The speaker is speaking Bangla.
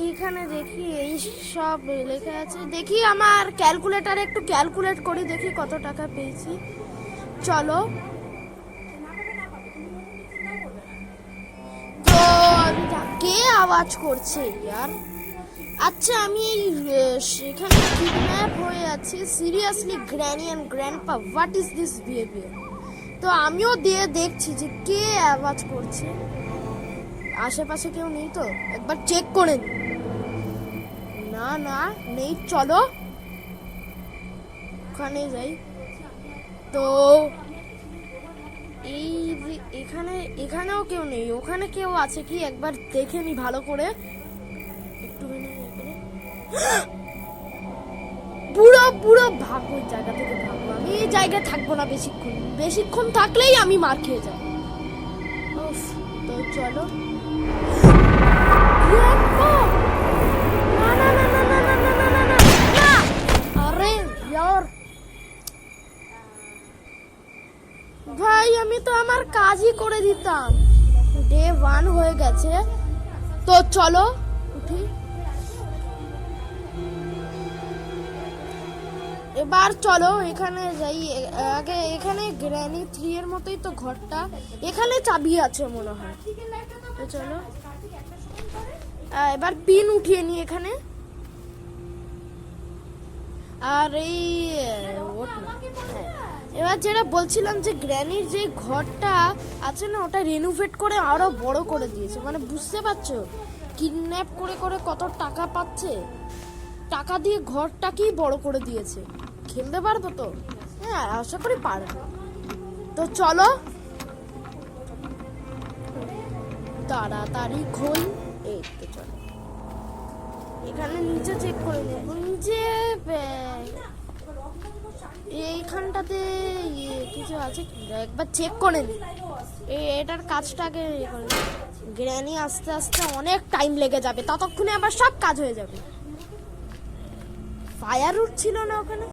এইখানে দেখি এই সব লেখা আছে। দেখি আমার ক্যালকুলেটারে একটু ক্যালকুলেট করি, দেখি কত টাকা পেয়েছি। চলো, তো কে আওয়াজ করছে ইয়ার? আচ্ছা, আমি সেখানে কিডন্যাপ হয়ে আছি। Seriously granny and grandpa, what is this behaviour? তো আমিও দিয়ে দেখছি যে কে আওয়াজ করছে। আশেপাশে কেউ নেই তো, একবার চেক করে নি। না না, নেই। চলো ওখানে যাই। তো এই যে এখানেও কেউ নেই, ওখানে কেউ আছে কি একবার দেখে নি ভালো করে। একটুখানি পুরো পুরো ভাগো, ওই জায়গা থেকে ভাগো। আমি এই জায়গায় থাকবো না বেশিক্ষণ থাকলেই আমি মার খেয়ে যাবো। তো চলো। না না না না না না না না না না না, আরে ইয়ার ভাই, আমি তো আমার কাজই করে দিতাম। ডে 1 হয়ে গেছে, তো চলো উঠি। এবার চলো এখানে যাই। আগে এখানে গ্র্যানি 3 এর মতোই তো ঘরটা, এখানে চাবি আছে মনে হয়। তো চলো এবার পিন উঠিয়ে নি এখানে। আর এই এবার যেটা বলছিলাম যে গ্র্যানির যে ঘরটা আছে না, ওটা রিনোভেট করে আরো বড় করে দিয়েছে। মানে বুঝতে পারছো, কিডন্যাপ করে করে কত টাকা পাচ্ছে, টাকা দিয়ে ঘরটাকেই বড় করে দিয়েছে। খেলতে পারবো তো? হ্যাঁ, আশা করি পারবো। তো চলো তাড়াতাড়ি খোল। এই তো চলো, এখানে নিচে চেক করে নেবো। নিচে এইখানটাতে কিছু আছে একবার চেক করে নি। এটার কাজটাকে করে। গ্র্যানি আস্তে আস্তে অনেক টাইম লেগে যাবে, ততক্ষণে আবার সব কাজ হয়ে যাবে। ফায়ার উঠছিল না ওখানে?